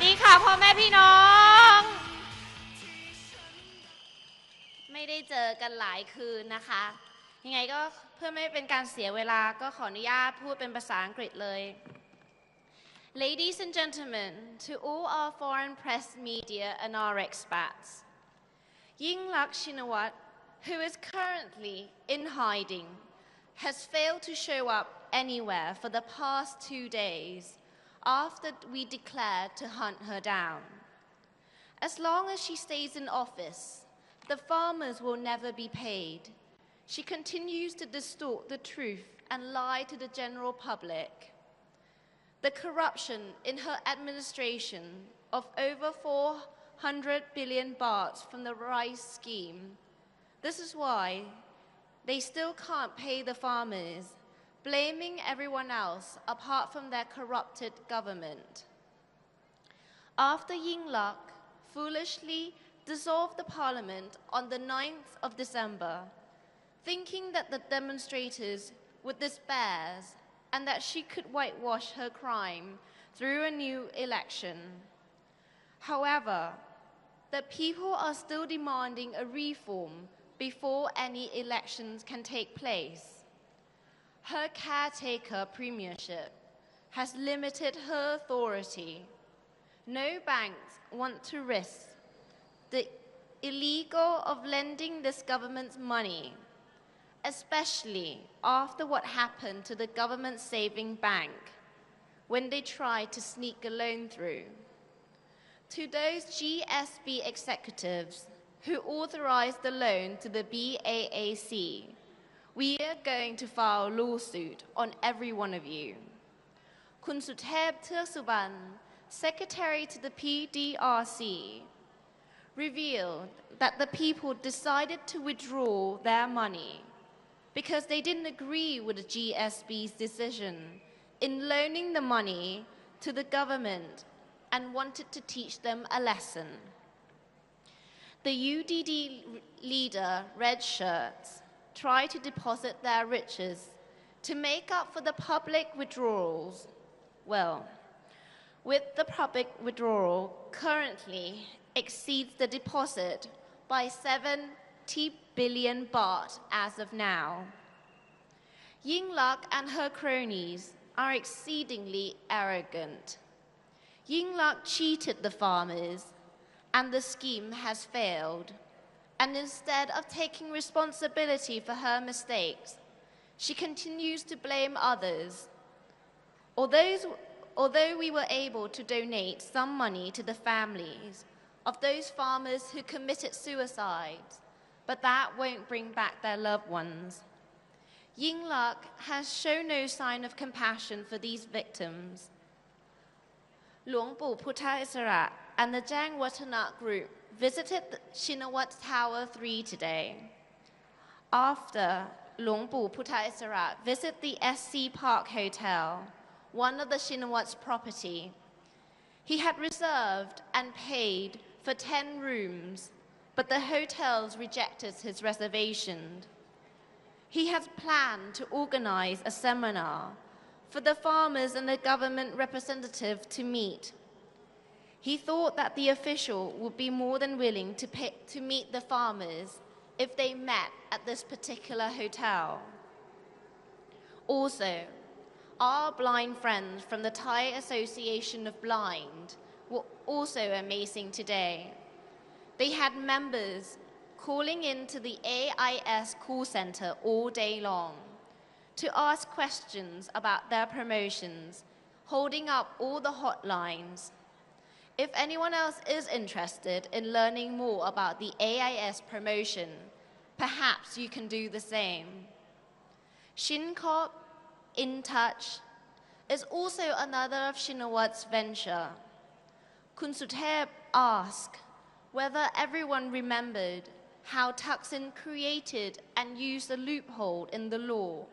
ดีค่ะพ่อแม่พี่น้องไม่ได้เจอกันหลายคืนนะคะยังไงก็เพื่อไม่เป็นการเสียเวลาก็ขออนุญาตพูดเป็นภาษาอังกฤษเลย Ladies and gentlemen, to all our foreign press media and our expats, Yingluck Shinawat, who is currently in hiding, has failed to show up anywhere for the past 2 days after we declared to hunt her down. As long as she stays in office, the farmers will never be paid. She continues to distort the truth and lie to the general public. The corruption in her administration of over 400 billion baht from the rice scheme. This is why they still can't pay the farmers, blaming everyone else apart from their corrupted government. After Yingluck foolishly dissolved the parliament on the 9th of December, thinking that the demonstrators would despair and that she could whitewash her crime through a new election. However, the people are still demanding a reform before any elections can take place. Her caretaker premiership has limited her authority. No banks want to risk the illegal of lending this government's money, especially after what happened to the government saving bank when they tried to sneak a loan through. To those GSB executives who authorized the loan to the BAAC, we are going to file a lawsuit on every one of you. Kun Suthep Thirsuban, Secretary to the PDRC, revealed that the people decided to withdraw their money because they didn't agree with the GSB's decision in loaning the money to the government and wanted to teach them a lesson. The UDD leader, Red Shirts, tried to deposit their riches to make up for the public withdrawals. Well, with the public withdrawal currently exceeds the deposit by 70 billion baht as of now. Yingluck and her cronies are exceedingly arrogant. Yingluck cheated the farmers and the scheme has failed. And instead of taking responsibility for her mistakes, she continues to blame others. Although we were able to donate some money to the families of those farmers who committed suicide, but that won't bring back their loved ones. Yingluck has shown no sign of compassion for these victims. Luang Pu Phutta Isara and the Jang Watana group visited Shinawat Tower 3 today. After Luang Pu Phutta Isara visited the SC Park Hotel, one of the Shinawat's property, he had reserved and paid for 10 rooms, but the hotels rejected his reservation. He had planned to organize a seminar for the farmers and the government representative to meet. He thought that the official would be more than willing to meet the farmers if they met at this particular hotel. Also, our blind friends from the Thai Association of Blind were also amazing today. They had members calling into the AIS call center all day long to ask questions about their promotions, holding up all the hotlines. If anyone else is interested in learning more about the AIS promotion, perhaps you can do the same. Shinkop, In Touch, is also another of Shinawat's venture. Kun Suthep asked whether everyone remembered how Thaksin created and used a loophole in the law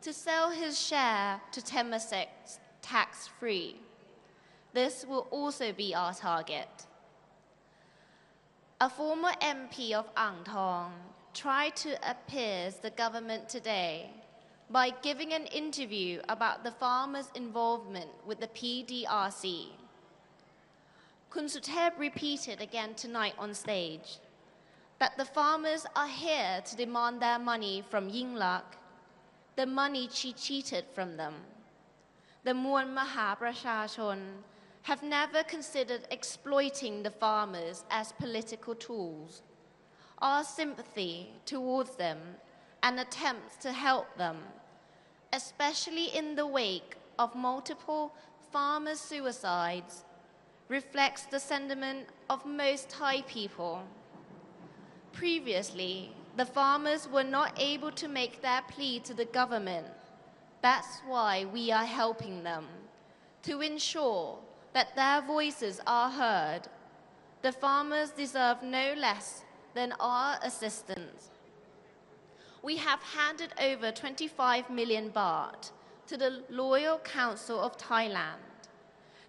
to sell his share to Temasek tax-free. This will also be our target. A former MP of Ang Thong tried to appease the government today by giving an interview about the farmers' involvement with the PDRC. Kun Suthep repeated again tonight on stage that the farmers are here to demand their money from Yingluck, the money she cheated from them. The Muan Maha Prashachon have never considered exploiting the farmers as political tools. Our sympathy towards them and attempts to help them, especially in the wake of multiple farmer suicides, reflects the sentiment of most Thai people. Previously, the farmers were not able to make their plea to the government. That's why we are helping them, to ensure that their voices are heard. The farmers deserve no less than our assistance. We have handed over 25 million baht to the Loyal Council of Thailand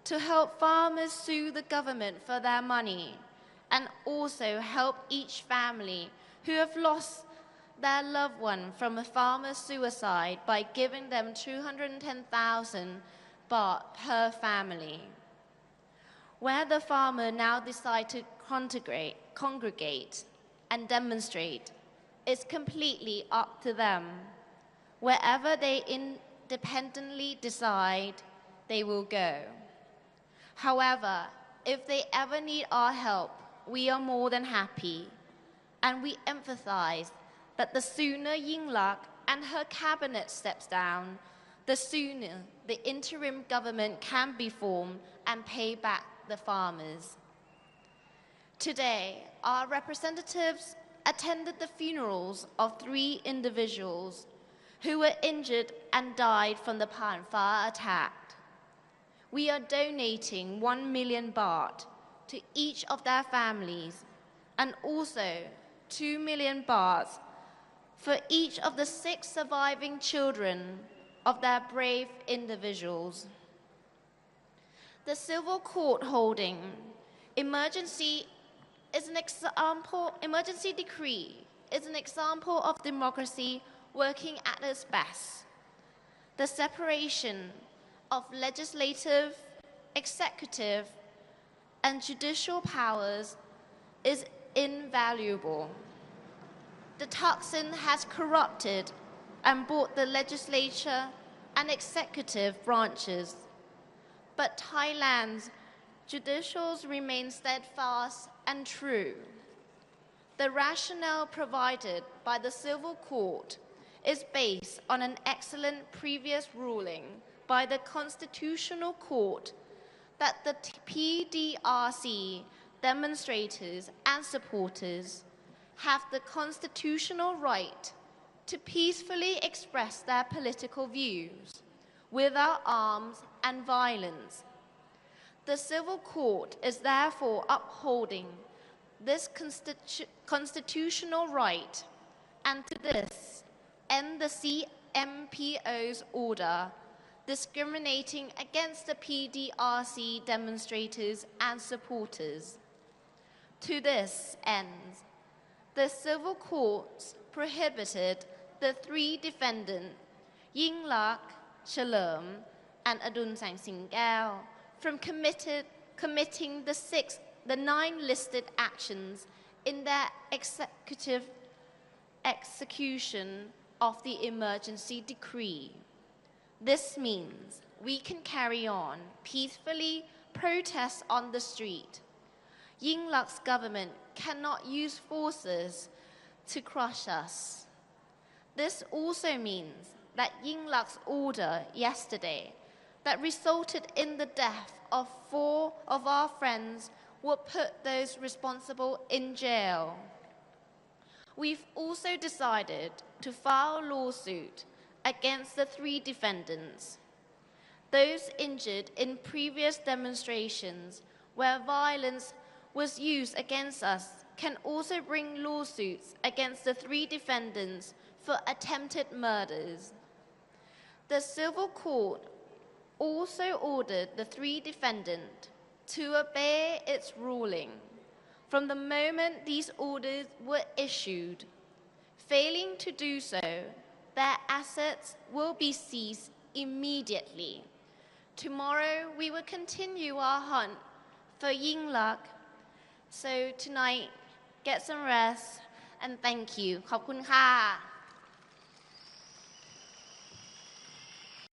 to help farmers sue the government for their money and also help each family who have lost their loved one from a farmer suicide by giving them 210,000 baht per family. Where the farmer now decide to congregate and demonstrate, it's completely up to them. Wherever they independently decide, they will go. However, if they ever need our help, we are more than happy, and we emphasize that the sooner Yingluck and her cabinet steps down, the sooner the interim government can be formed and pay back the farmers. Today, our representatives attended the funerals of 3 individuals who were injured and died from the Phan Pha attack. We are donating 1 million baht to each of their families and also 2 million baht for each of the 6 surviving children of their brave individuals. The civil court holding emergency decree is an example of democracy working at its best. The separation of legislative, executive, and judicial powers is invaluable. The Thaksin has corrupted and brought the legislature and executive branches, but Thailand's judicials remain steadfast and true. The rationale provided by the civil court is based on an excellent previous ruling by the Constitutional Court that the PDRC demonstrators and supporters have the constitutional right to peacefully express their political views without arms and violence. The civil court is therefore upholding this constitutional right, and to this end the CMPO's order discriminating against the PDRC demonstrators and supporters. To this end, the civil courts prohibited the 3 defendants, Yingluck, Chalerm, and Adun Sang Singao, from committing the 9 listed actions in their execution of the emergency decree. This means we can carry on peacefully protest on the street. Yingluck's government cannot use forces to crush us. This also means that Yingluck's order yesterday that resulted in the death of 4 of our friends will put those responsible in jail. We've also decided to file a lawsuit against the 3 defendants. Those injured in previous demonstrations where violence was used against us can also bring lawsuits against the 3 defendants for attempted murders. The civil court also ordered the 3 defendants to obey its ruling from the moment these orders were issued. Failing to do so, their assets will be seized immediately. Tomorrow, we will continue our hunt for Ying Luck. So tonight, get some rest and thank you. ขอบคุณค่ะ